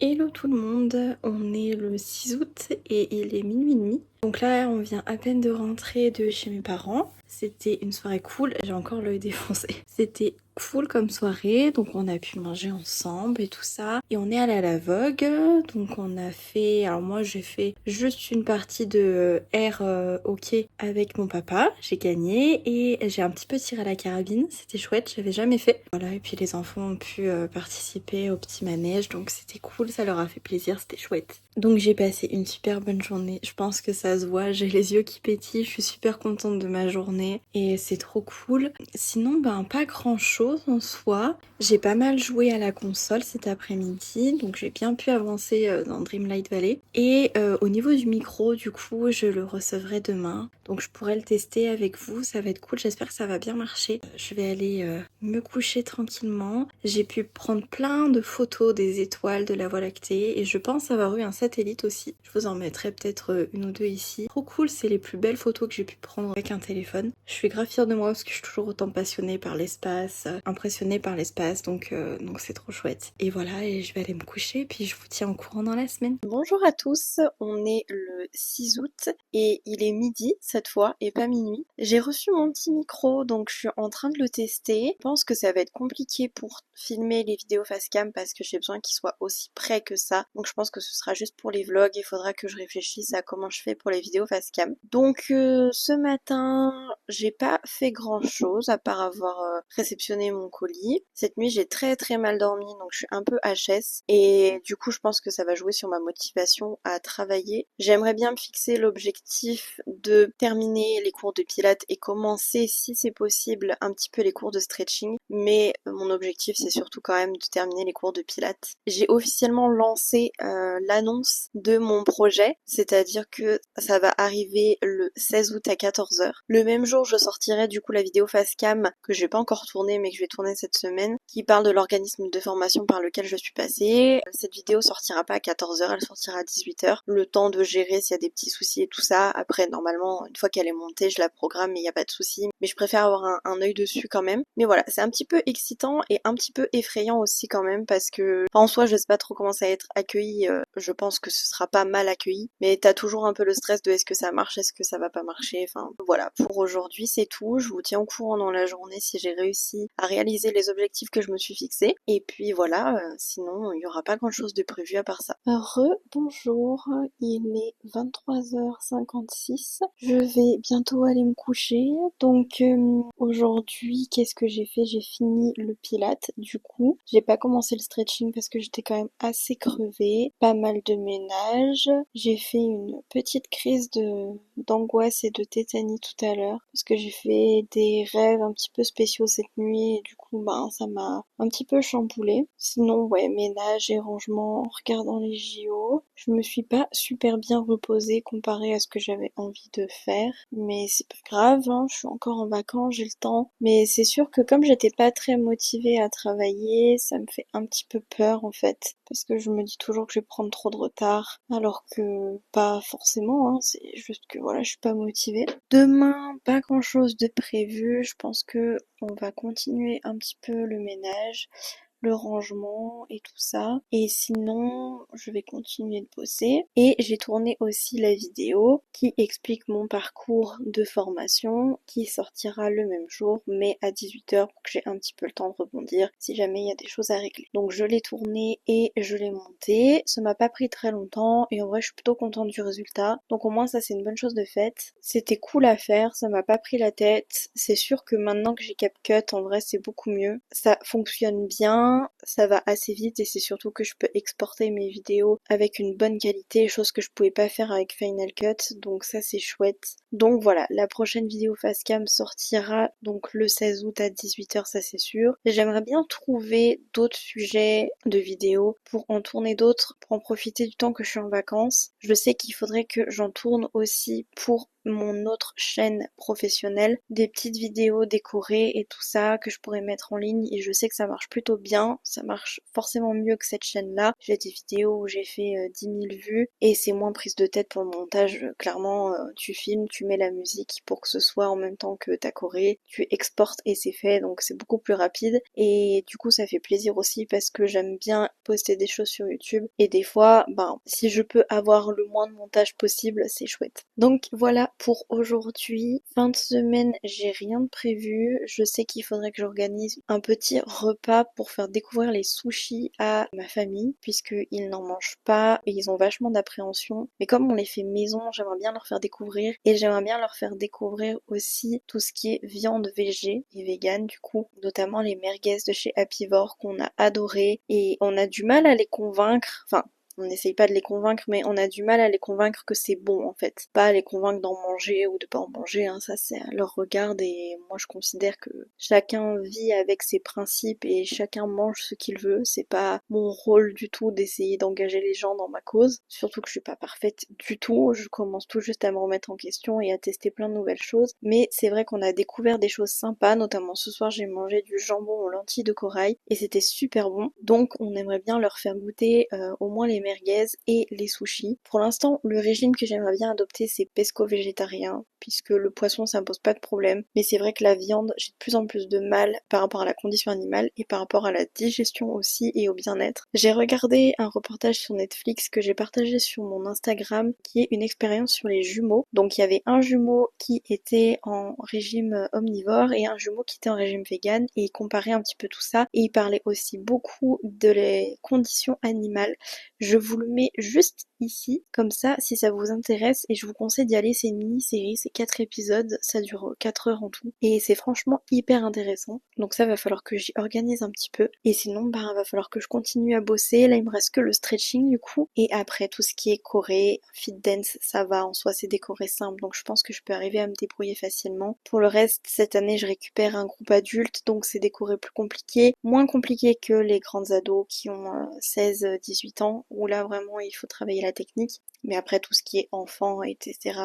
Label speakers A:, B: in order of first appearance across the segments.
A: Hello tout le monde, on est le 6 août et il est minuit et demi. Donc là on vient à peine de rentrer de chez mes parents. C'était une soirée cool, j'ai encore l'œil défoncé. C'était cool comme soirée, donc on a pu manger ensemble et tout ça. Et on est allé à la Vogue, donc on a fait... Alors moi j'ai fait juste une partie de air hockey avec mon papa, j'ai gagné et j'ai un petit peu tiré à la carabine, c'était chouette, j'avais jamais fait. Voilà, et puis les enfants ont pu participer au petit manège, donc c'était cool, ça leur a fait plaisir, c'était chouette. Donc j'ai passé une super bonne journée, je pense que ça se voit, j'ai les yeux qui pétillent, je suis super contente de ma journée et c'est trop cool. Sinon pas grand chose en soi, j'ai pas mal joué à la console cet après-midi, donc j'ai bien pu avancer dans Dreamlight Valley. Et au niveau du micro, du coup je le recevrai demain, donc je pourrai le tester avec vous, ça va être cool, j'espère que ça va bien marcher. Je vais aller me coucher tranquillement, j'ai pu prendre plein de photos des étoiles de la Voie lactée et je pense avoir eu un satellite aussi. Je vous en mettrai peut-être une ou deux ici. Trop cool, c'est les plus belles photos que j'ai pu prendre avec un téléphone. Je suis grave fière de moi parce que je suis toujours autant passionnée par l'espace, impressionnée par l'espace, donc c'est trop chouette. Et voilà, et je vais aller me coucher puis je vous tiens au courant dans la semaine. Bonjour à tous, on est le 6 août et il est midi cette fois et pas minuit. J'ai reçu mon petit micro donc je suis en train de le tester. Je pense que ça va être compliqué pour filmer les vidéos facecam parce que j'ai besoin qu'il soit aussi près que ça. Donc je pense que ce sera juste pour les vlogs, il faudra que je réfléchisse à comment je fais pour les vidéos facecam. Donc ce matin, j'ai pas fait grand chose à part avoir réceptionné mon colis. Cette nuit j'ai très mal dormi donc je suis un peu HS et du coup je pense que ça va jouer sur ma motivation à travailler. J'aimerais bien me fixer l'objectif de terminer les cours de pilates et commencer si c'est possible un petit peu les cours de stretching, mais mon objectif c'est surtout quand même de terminer les cours de pilates. J'ai officiellement lancé l'annonce de mon projet, c'est-à-dire que ça va arriver le 16 août à 14h. Le même jour je sortirai du coup la vidéo facecam que je vais pas encore tourner mais que je vais tourner cette semaine, qui parle de l'organisme de formation par lequel je suis passée. Cette vidéo sortira pas à 14h, elle sortira à 18h. Le temps de gérer s'il y a des petits soucis et tout ça. Après normalement une fois qu'elle est montée je la programme et il n'y a pas de souci. Mais je préfère avoir un œil dessus quand même. Mais voilà, c'est un petit peu excitant et un petit peu effrayant aussi quand même parce que en soi je sais pas trop comment ça va être accueilli. Je pense que ce sera pas mal accueilli. Mais t'as toujours un peu le stress de est-ce que ça marche, est-ce que ça va pas marcher. Enfin voilà, pour aujourd'hui c'est tout. Je vous tiens au courant dans la journée si j'ai réussi à réaliser les objectifs que je me suis fixés. Et puis voilà, sinon il y aura pas grand chose de prévu à part ça. Bonjour, il est 23h56. Je vais bientôt aller me coucher. Donc aujourd'hui, qu'est-ce que j'ai fait? J'ai fini le pilate du coup. J'ai pas commencé le stretching parce que j'étais quand même assez crevée. Pas mal de ménage. J'ai fait une petite crise d'angoisse et de tétanie tout à l'heure parce que j'ai fait des rêves un petit peu spéciaux cette nuit et du coup ça m'a un petit peu chamboulée. Sinon ouais, ménage et rangement en regardant les JO. Je me suis pas super bien reposée comparé à ce que j'avais envie de faire, mais c'est pas grave, hein, je suis encore en vacances, j'ai le temps. Mais c'est sûr que comme j'étais pas très motivée à travailler, ça me fait un petit peu peur en fait, parce que je me dis toujours que je vais prendre trop de retard, alors que pas forcément, hein, c'est juste que voilà, je suis pas motivée. Demain, pas grand chose de prévu, je pense que on va continuer un petit peu le ménage, le rangement et tout ça. Et sinon, je vais continuer de bosser. Et j'ai tourné aussi la vidéo qui explique mon parcours de formation qui sortira le même jour, mais à 18h pour que j'ai un petit peu le temps de rebondir si jamais il y a des choses à régler. Donc je l'ai tourné et je l'ai monté. Ça m'a pas pris très longtemps et en vrai je suis plutôt contente du résultat. Donc au moins ça c'est une bonne chose de faite. C'était cool à faire, ça m'a pas pris la tête. C'est sûr que maintenant que j'ai CapCut, en vrai c'est beaucoup mieux. Ça fonctionne bien, ça va assez vite et c'est surtout que je peux exporter mes vidéos avec une bonne qualité, chose que je pouvais pas faire avec Final Cut, donc ça c'est chouette. Donc voilà, la prochaine vidéo facecam sortira donc le 16 août à 18h, ça c'est sûr. J'aimerais bien trouver d'autres sujets de vidéos pour en tourner d'autres, pour en profiter du temps que je suis en vacances. Je sais qu'il faudrait que j'en tourne aussi pour mon autre chaîne professionnelle, des petites vidéos décorées et tout ça que je pourrais mettre en ligne et je sais que ça marche plutôt bien, ça marche forcément mieux que cette chaîne-là. J'ai des vidéos où j'ai fait 10 000 vues et c'est moins prise de tête pour le montage. Clairement, tu filmes, tu mets la musique pour que ce soit en même temps que ta choré, tu exportes et c'est fait, donc c'est beaucoup plus rapide et du coup ça fait plaisir aussi parce que j'aime bien poster des choses sur YouTube et des fois, ben, si je peux avoir le moins de montage possible, c'est chouette. Donc voilà pour aujourd'hui. Fin de semaine, j'ai rien de prévu. Je sais qu'il faudrait que j'organise un petit repas pour faire découvrir les sushis à ma famille puisqu'ils n'en mangent pas et ils ont vachement d'appréhension. Mais comme on les fait maison, j'aimerais bien leur faire découvrir et j'aimerais bien leur faire découvrir aussi tout ce qui est viande végé et vegan du coup, notamment les merguez de chez Happyvore qu'on a adoré et on a du mal à les convaincre, enfin on n'essaye pas de les convaincre, mais on a du mal à les convaincre que c'est bon en fait. Pas à les convaincre d'en manger ou de pas en manger, hein, ça c'est à leur regard et moi je considère que chacun vit avec ses principes et chacun mange ce qu'il veut. C'est pas mon rôle du tout d'essayer d'engager les gens dans ma cause. Surtout que je suis pas parfaite du tout, je commence tout juste à me remettre en question et à tester plein de nouvelles choses. Mais c'est vrai qu'on a découvert des choses sympas, notamment ce soir j'ai mangé du jambon aux lentilles de corail et c'était super bon. Donc on aimerait bien leur faire goûter au moins les merguez et les sushis. Pour l'instant, le régime que j'aimerais bien adopter, c'est pesco-végétarien, puisque le poisson, ça me pose pas de problème. Mais c'est vrai que la viande, j'ai de plus en plus de mal par rapport à la condition animale et par rapport à la digestion aussi et au bien-être. J'ai regardé un reportage sur Netflix que j'ai partagé sur mon Instagram, qui est une expérience sur les jumeaux. Donc il y avait un jumeau qui était en régime omnivore et un jumeau qui était en régime vegan et il comparait un petit peu tout ça et il parlait aussi beaucoup de les conditions animales. Je vous le mets juste ici, comme ça, si ça vous intéresse, et je vous conseille d'y aller, c'est une mini-série, c'est 4 épisodes, ça dure 4 heures en tout, et c'est franchement hyper intéressant. Donc ça va falloir que j'y organise un petit peu, et sinon, bah, va falloir que je continue à bosser, là il me reste que le stretching du coup, et après tout ce qui est choré, fit dance, ça va, en soi c'est des chorés simples, donc je pense que je peux arriver à me débrouiller facilement. Pour le reste, cette année je récupère un groupe adulte, donc c'est des chorés plus compliqués, moins compliqués que les grandes ados qui ont 16-18 ans, où là vraiment il faut travailler la technique. Mais après tout ce qui est enfant, etc.,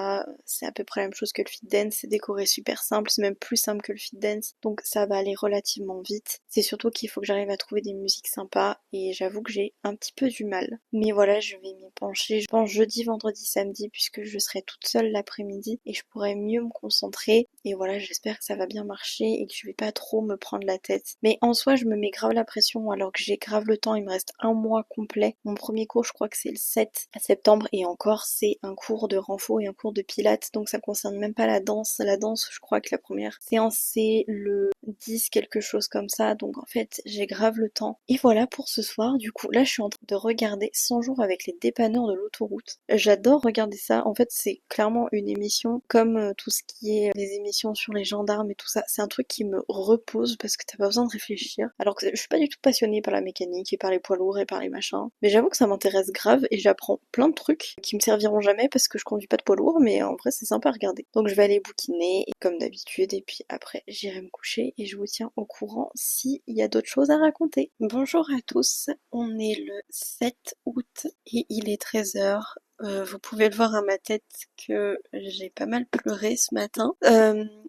A: c'est à peu près la même chose que le fit dance, c'est des chorés super simples, c'est même plus simple que le fit dance, donc ça va aller relativement vite. C'est surtout qu'il faut que j'arrive à trouver des musiques sympas, et j'avoue que j'ai un petit peu du mal. Mais voilà, je vais m'y pencher, je pense jeudi, vendredi, samedi, puisque je serai toute seule l'après-midi, et je pourrai mieux me concentrer, et voilà, j'espère que ça va bien marcher, et que je vais pas trop me prendre la tête. Mais en soi, je me mets grave la pression, alors que j'ai grave le temps, il me reste un mois complet. Mon premier cours, je crois que c'est le 7 septembre, et encore, c'est un cours de renfo et un cours de pilates, donc ça concerne même pas la danse. La danse, je crois que la première séance, c'est le 10, quelque chose comme ça, donc en fait, j'ai grave le temps. Et voilà pour ce soir, du coup, là, je suis en train de regarder 100 jours avec les dépanneurs de l'autoroute. J'adore regarder ça, en fait, c'est clairement une émission, comme tout ce qui est des émissions sur les gendarmes et tout ça, c'est un truc qui me repose parce que t'as pas besoin de réfléchir, alors que je suis pas du tout passionnée par la mécanique et par les poids lourds et par les machins, mais j'avoue que ça m'intéresse grave et j'apprends plein de trucs qui me serviront jamais parce que je conduis pas de poids lourd, mais en vrai c'est sympa à regarder. Donc je vais aller bouquiner comme d'habitude et puis après j'irai me coucher et je vous tiens au courant s'il y a d'autres choses à raconter. Bonjour à tous, on est le 7 août et il est 13h. Vous pouvez le voir à ma tête que j'ai pas mal pleuré ce matin.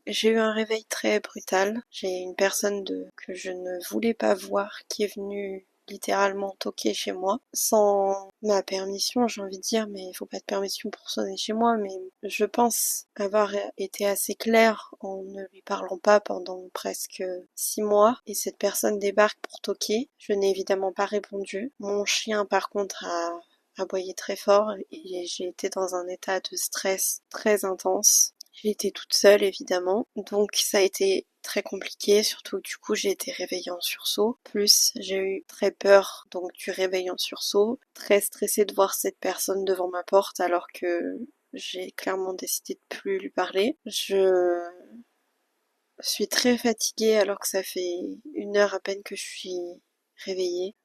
A: J'ai eu un réveil très brutal. J'ai une personne que je ne voulais pas voir qui est venue littéralement toquer chez moi sans ma permission, j'ai envie de dire, mais il faut pas de permission pour sonner chez moi, mais je pense avoir été assez claire en ne lui parlant pas pendant presque 6 mois et cette personne débarque pour toquer. Je n'ai évidemment pas répondu. Mon chien par contre a aboyé très fort et j'ai été dans un état de stress très intense. J'ai été toute seule évidemment, donc ça a été très compliqué, surtout que du coup j'ai été réveillée en sursaut. Plus j'ai eu très peur donc du réveil en sursaut, très stressée de voir cette personne devant ma porte alors que j'ai clairement décidé de plus lui parler. Je suis très fatiguée alors que ça fait 1 heure à peine que je suis réveillée,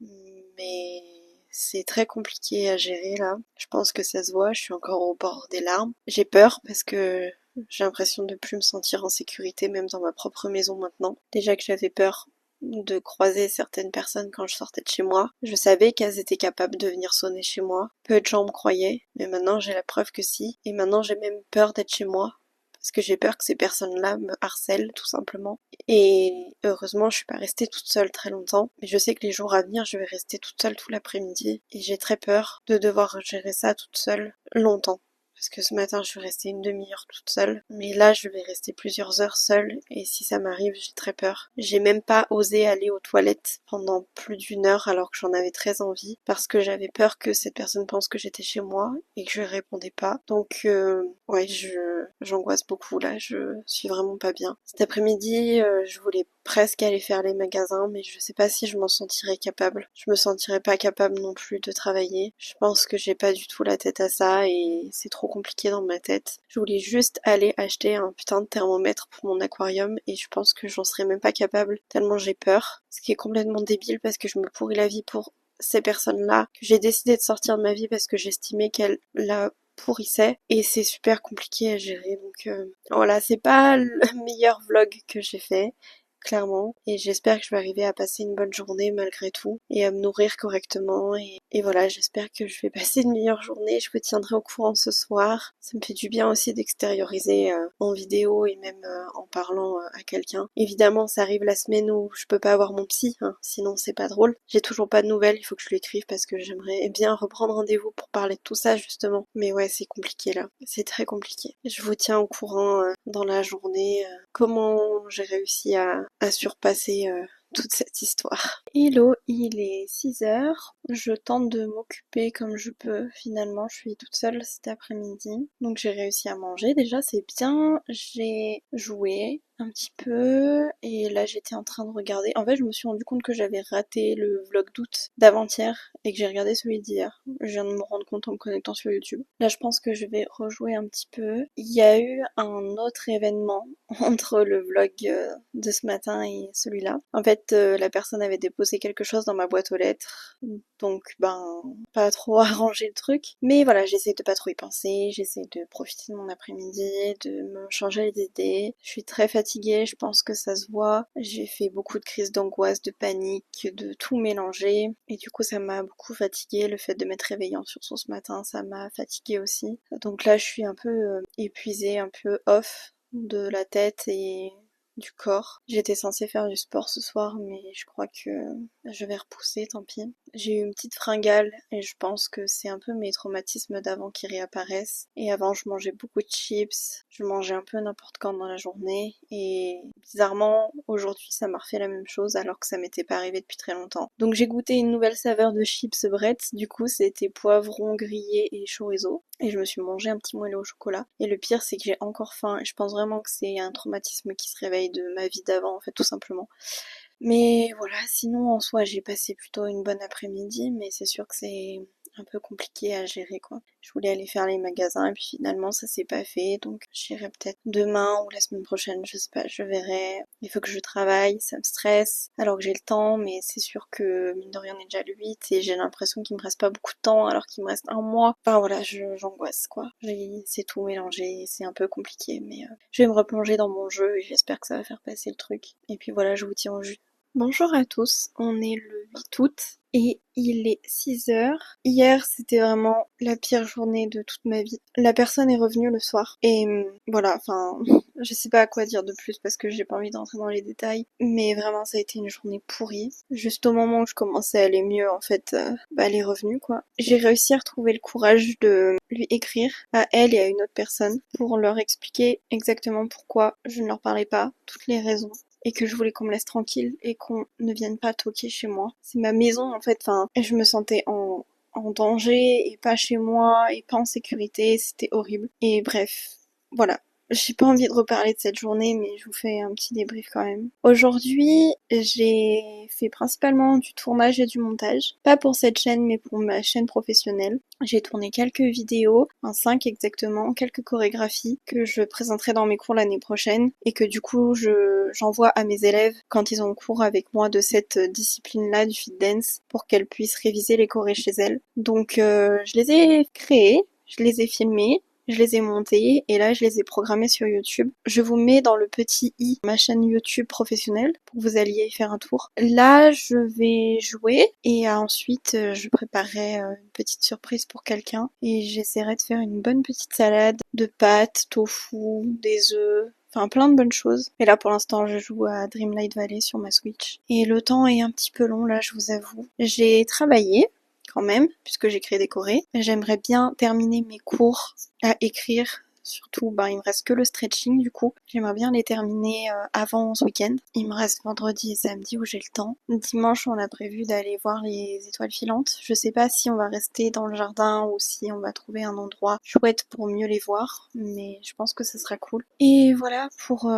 A: mais c'est très compliqué à gérer là. Je pense que ça se voit, je suis encore au bord des larmes. J'ai peur parce que j'ai l'impression de plus me sentir en sécurité même dans ma propre maison maintenant. Déjà que j'avais peur
B: de croiser certaines personnes quand je sortais de chez moi. Je savais qu'elles étaient capables de venir sonner chez moi. Peu de gens me croyaient, mais maintenant j'ai la preuve que si. Et maintenant j'ai même peur d'être chez moi. Parce que j'ai peur que ces personnes-là me harcèlent, tout simplement. Et heureusement, je suis pas restée toute seule très longtemps. Mais je sais que les jours à venir, je vais rester toute seule tout l'après-midi. Et j'ai très peur de devoir gérer ça toute seule longtemps. Parce que ce matin, je suis restée une demi-heure toute seule. Mais là, je vais rester plusieurs heures seule. Et si ça m'arrive, j'ai très peur. J'ai même pas osé aller aux toilettes pendant plus d'1 heure alors que j'en avais très envie. Parce que j'avais peur que cette personne pense que j'étais chez moi et que je répondais pas. Donc, ouais, j'angoisse beaucoup là. Je suis vraiment pas bien. Cet après-midi, je voulais presque aller faire les magasins, mais je sais pas si je m'en sentirais capable. Je me sentirais pas capable non plus de travailler. Je pense que j'ai pas du tout la tête à ça et c'est trop compliqué dans ma tête. Je voulais juste aller acheter un putain de thermomètre pour mon aquarium et je pense que j'en serais même pas capable tellement j'ai peur. Ce qui est complètement débile parce que je me pourris la vie pour ces personnes-là, que j'ai décidé de sortir de ma vie parce que j'estimais qu'elles la pourrissaient et c'est super compliqué à gérer. Donc voilà, c'est pas le meilleur vlog que j'ai fait, clairement, et j'espère que je vais arriver à passer une bonne journée malgré tout et à me nourrir correctement et voilà, j'espère que je vais passer une meilleure journée. Je vous tiendrai au courant ce soir. Ça me fait du bien aussi d'extérioriser en vidéo et même en parlant à quelqu'un. Évidemment, ça arrive la semaine où je peux pas avoir mon psy, hein, sinon c'est pas drôle. J'ai toujours pas de nouvelles, il faut que je lui écrive parce que j'aimerais bien reprendre rendez-vous pour parler de tout ça justement. Mais ouais, c'est compliqué là, c'est très compliqué. Je vous tiens au courant dans la journée comment j'ai réussi à surpasser toute cette histoire. Hello, il est 6 heures. Je tente de m'occuper comme je peux. Finalement, je suis toute seule cet après-midi. Donc j'ai réussi à manger. Déjà, c'est bien. J'ai joué un petit peu et là j'étais en train de regarder. En fait, je me suis rendu compte que j'avais raté le vlog d'août d'avant-hier et que j'ai regardé celui d'hier. Je viens de me rendre compte en me connectant sur YouTube. Là, je pense que je vais rejouer un petit peu. Il y a eu un autre événement entre le vlog de ce matin et celui-là. En fait, la personne avait déposé quelque chose dans ma boîte aux lettres, donc pas trop arrangé le truc. Mais voilà, j'essaie de pas trop y penser, j'essaie de profiter de mon après-midi, de me changer les idées. Je suis très fatiguée, je pense que ça se voit. J'ai fait beaucoup de crises d'angoisse, de panique, de tout mélanger. Et du coup, ça m'a beaucoup fatiguée. Le fait de m'être réveillée en sursaut ce matin, ça m'a fatiguée aussi. Donc là, je suis un peu épuisée, un peu off de la tête et du corps. J'étais censée faire du sport ce soir, mais je crois que je vais repousser, tant pis. J'ai eu une petite fringale et je pense que c'est un peu mes traumatismes d'avant qui réapparaissent. Et avant, je mangeais beaucoup de chips, je mangeais un peu n'importe quand dans la journée et bizarrement, aujourd'hui, ça m'a refait la même chose alors que ça m'était pas arrivé depuis très longtemps. Donc j'ai goûté une nouvelle saveur de chips Bretz, du coup, c'était poivron grillé et chorizo. Et je me suis mangé un petit moelleux au chocolat. Et le pire, c'est que j'ai encore faim. Et je pense vraiment que c'est un traumatisme qui se réveille de ma vie d'avant, en fait, tout simplement. Mais voilà, sinon, en soi, j'ai passé plutôt une bonne après-midi, mais c'est sûr que c'est un peu compliqué à gérer, quoi. Je voulais aller faire les magasins et puis finalement ça s'est pas fait, donc j'irai peut-être demain ou la semaine prochaine, je sais pas, je verrai. Il faut que je travaille, ça me stresse alors que j'ai le temps, mais c'est sûr que mine de rien on est déjà le 8 et j'ai l'impression qu'il me reste pas beaucoup de temps alors qu'il me reste un mois. Enfin voilà, j'angoisse quoi. C'est tout mélangé, c'est un peu compliqué, mais je vais me replonger dans mon jeu et j'espère que ça va faire passer le truc. Et puis voilà, je vous tiens au jus. Bonjour à tous, on est le 8 août et il est 6 heures. Hier, c'était vraiment la pire journée de toute ma vie. La personne est revenue le soir et voilà, enfin, je sais pas à quoi dire de plus parce que j'ai pas envie d'entrer dans les détails, mais vraiment ça a été une journée pourrie. Juste au moment où je commençais à aller mieux, en fait, elle est revenue quoi. J'ai réussi à retrouver le courage de lui écrire à elle et à une autre personne pour leur expliquer exactement pourquoi je ne leur parlais pas, toutes les raisons. Et que je voulais qu'on me laisse tranquille et qu'on ne vienne pas toquer chez moi. C'est ma maison en fait, enfin, je me sentais en danger et pas chez moi et pas en sécurité, c'était horrible. Et bref, voilà. J'ai pas envie de reparler de cette journée, mais je vous fais un petit débrief quand même. Aujourd'hui, j'ai fait principalement du tournage et du montage. Pas pour cette chaîne, mais pour ma chaîne professionnelle. J'ai tourné quelques vidéos, 5 exactement, quelques chorégraphies que je présenterai dans mes cours l'année prochaine et que du coup j'envoie à mes élèves quand ils ont cours avec moi de cette discipline-là du fit dance pour qu'elles puissent réviser les chorés chez elles. Donc je les ai créés, je les ai filmés. je les ai montés et là je les ai programmés sur YouTube. Je vous mets dans le petit i ma chaîne YouTube professionnelle pour que vous alliez y faire un tour. Là je vais jouer et ensuite je préparerai une petite surprise pour quelqu'un et j'essaierai de faire une bonne petite salade de pâtes, tofu, des œufs. Enfin, plein de bonnes choses. Et là, pour l'instant, je joue à Dreamlight Valley sur ma Switch. Et le temps est un petit peu long, là, je vous avoue. J'ai travaillé, quand même, puisque j'écris décoré. J'aimerais bien terminer mes cours à écrire. Surtout, il me reste que le stretching du coup. J'aimerais bien les terminer avant ce week-end. Il me reste vendredi et samedi où j'ai le temps. Dimanche, on a prévu d'aller voir les étoiles filantes. Je sais pas si on va rester dans le jardin ou si on va trouver un endroit chouette pour mieux les voir. Mais je pense que ça sera cool. Et voilà pour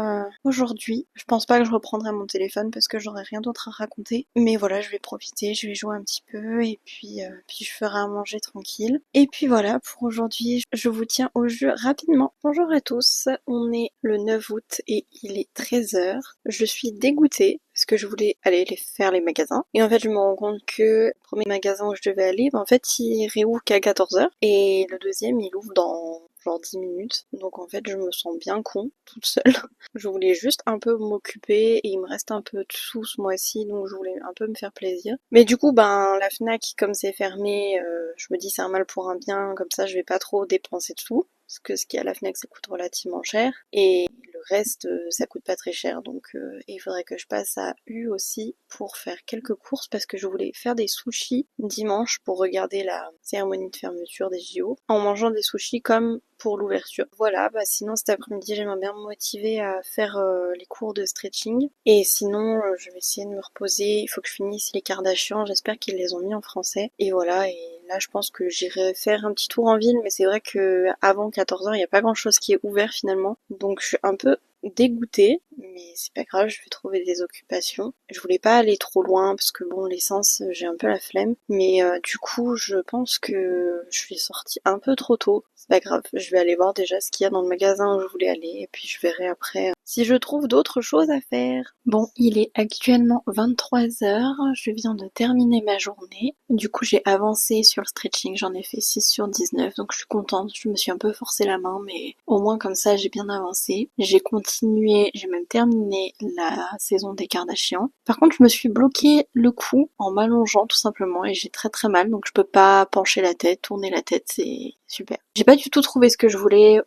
B: aujourd'hui. Je pense pas que je reprendrai mon téléphone parce que j'aurai rien d'autre à raconter. Mais voilà, je vais profiter, je vais jouer un petit peu et puis je ferai à manger tranquille. Et puis voilà, pour aujourd'hui, je vous tiens au jeu rapidement. Bonjour à tous, on est le 9 août et il est 13h. Je suis dégoûtée parce que je voulais aller faire les magasins. Et en fait, je me rends compte que le premier magasin où je devais aller, en fait, il réouvre qu'à 14h. Et le deuxième, il ouvre dans genre 10 minutes. Donc en fait, je me sens bien con, toute seule. Je voulais juste un peu m'occuper et il me reste un peu de sous ce mois-ci, donc je voulais un peu me faire plaisir. Mais du coup, la Fnac, comme c'est fermé, je me dis c'est un mal pour un bien, comme ça je vais pas trop dépenser de sous. Parce que ce qui est à la Fnac, ça coûte relativement cher. Et le reste, ça coûte pas très cher. Donc il faudrait que je passe à U aussi pour faire quelques courses parce que je voulais faire des sushis dimanche pour regarder la cérémonie de fermeture des JO en mangeant des sushis comme pour l'ouverture. Voilà, sinon cet après-midi j'aimerais bien me motiver à faire les cours de stretching. Et sinon je vais essayer de me reposer, il faut que je finisse les Kardashians, j'espère qu'ils les ont mis en français. Et voilà, et là je pense que j'irai faire un petit tour en ville, mais c'est vrai que avant 14h il n'y a pas grand chose qui est ouvert finalement. Donc je suis un peu dégoûtée, mais c'est pas grave, je vais trouver des occupations. Je voulais pas aller trop loin parce que l'essence, j'ai un peu la flemme, mais du coup je pense que je suis sortie un peu trop tôt. C'est pas grave, je vais aller voir déjà ce qu'il y a dans le magasin où je voulais aller et puis je verrai après si je trouve d'autres choses à faire. Bon, il est actuellement 23h, je viens de terminer ma journée. Du coup j'ai avancé sur le stretching, j'en ai fait 6 sur 19, donc je suis contente, je me suis un peu forcé la main, mais au moins comme ça j'ai bien avancé. J'ai continué, j'ai même terminé la saison des Kardashians. Par contre je me suis bloqué le cou en m'allongeant tout simplement et j'ai très très mal, donc je peux pas pencher la tête, tourner la tête, c'est super. J'ai pas du tout trouvé ce que je voulais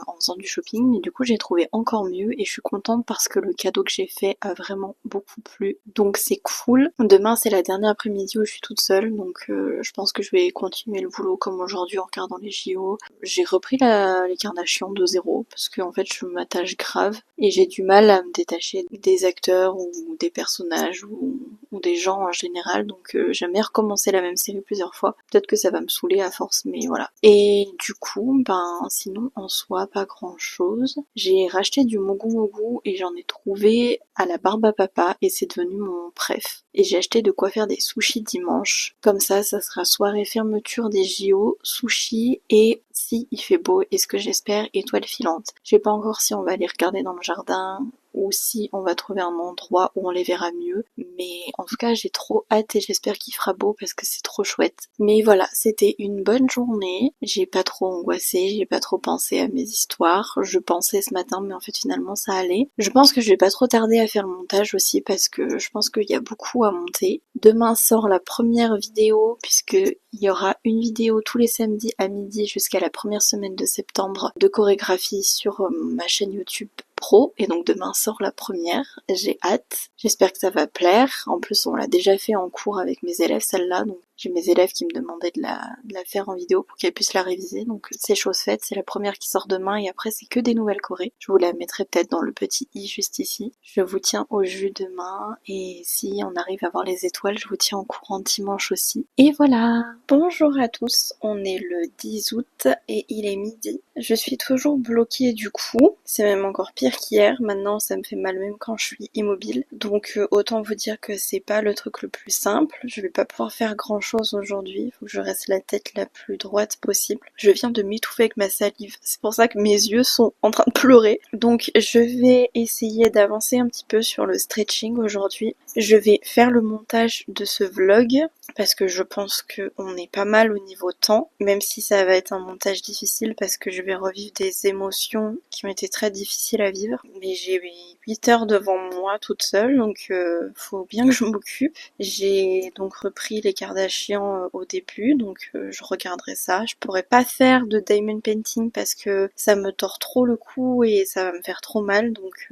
B: en faisant du shopping, mais du coup j'ai trouvé encore mieux et je suis contente parce que le cadeau que j'ai fait a vraiment beaucoup plu. Donc c'est cool. Demain c'est la dernière après-midi où je suis toute seule, donc je pense que je vais continuer le boulot comme aujourd'hui en regardant les JO. J'ai repris les Kardashians de zéro parce que en fait je m'attache grave et j'ai du mal à me détacher des acteurs ou des personnages ou des gens en général, donc j'aime bien recommencer la même série plusieurs fois. Peut-être que ça va me saouler à force, mais voilà. Et du coup, sinon en soi pas grand chose. J'ai racheté du mogu mogu et j'en ai trouvé à la barbe à papa et c'est devenu mon préf. Et j'ai acheté de quoi faire des sushis dimanche. Comme ça sera soirée fermeture des JO, sushis et si il fait beau et ce que j'espère, étoiles filantes. Je sais pas encore si on va les regarder dans le jardin ou si on va trouver un endroit où on les verra mieux, mais en tout cas j'ai trop hâte et j'espère qu'il fera beau parce que c'est trop chouette. Mais voilà, c'était une bonne journée, j'ai pas trop angoissé, j'ai pas trop pensé à mes histoires, je pensais ce matin mais en fait finalement ça allait. Je pense que je vais pas trop tarder à faire le montage aussi parce que je pense qu'il y a beaucoup à monter. Demain sort la première vidéo puisque il y aura une vidéo tous les samedis à midi jusqu'à la première semaine de septembre de chorégraphie sur ma chaîne YouTube pro et donc demain sort la première, j'ai hâte, j'espère que ça va plaire. En plus on l'a déjà fait en cours avec mes élèves celle-là, donc j'ai mes élèves qui me demandaient de la faire en vidéo pour qu'elles puissent la réviser, donc c'est chose faite, c'est la première qui sort demain et après c'est que des nouvelles chorés. Je vous la mettrai peut-être dans le petit i juste ici. Je vous tiens au jus demain et si on arrive à voir les étoiles, je vous tiens au courant dimanche aussi. Et voilà. Bonjour à tous, on est le 10 août et il est midi. Je suis toujours bloquée du coup, c'est même encore pire qu'hier, maintenant ça me fait mal même quand je suis immobile. Donc autant vous dire que c'est pas le truc le plus simple, je vais pas pouvoir faire grand chose aujourd'hui, il faut que je reste la tête la plus droite possible. Je viens de m'étouffer avec ma salive, c'est pour ça que mes yeux sont en train de pleurer. Donc je vais essayer d'avancer un petit peu sur le stretching aujourd'hui. Je vais faire le montage de ce vlog parce que je pense qu'on est pas mal au niveau temps, même si ça va être un montage difficile parce que je vais revivre des émotions qui ont été très difficiles à vivre. Mais j'ai 8 heures devant moi toute seule, donc faut bien que je m'occupe. J'ai donc repris les Kardashians au début, donc je regarderai ça. Je pourrais pas faire de diamond painting parce que ça me tord trop le cou et ça va me faire trop mal, donc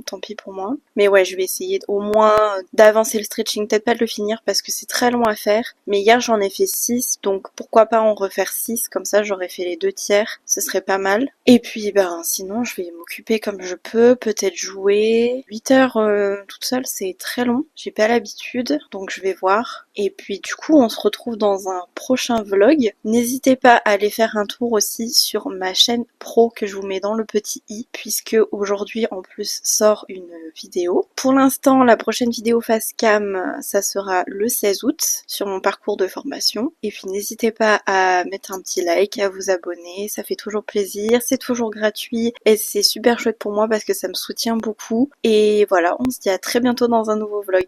B: tant pis pour moi. Mais ouais, je vais essayer au moins d'avancer le stretching, peut-être pas de le finir parce que c'est très long à faire. Mais hier j'en ai fait 6, donc pourquoi pas en refaire 6, comme ça j'aurais fait les 2 tiers, ce serait pas mal. Et puis sinon je vais m'occuper comme je peux, peut-être jouer. 8 heures toute seule c'est très long, j'ai pas l'habitude, donc je vais voir. Et puis du coup on se retrouve dans un prochain vlog. N'hésitez pas à aller faire un tour aussi sur ma chaîne pro que je vous mets dans le petit i, puisque aujourd'hui en plus sort une vidéo. Pour l'instant la prochaine vidéo face cam ça sera le 16 août sur mon parcours de formation. Et puis n'hésitez pas à mettre un petit like, à vous abonner, ça fait toujours plaisir, c'est toujours gratuit et c'est super chouette pour moi parce que ça me soutient beaucoup. Et voilà, on se dit à très bientôt dans un nouveau vlog.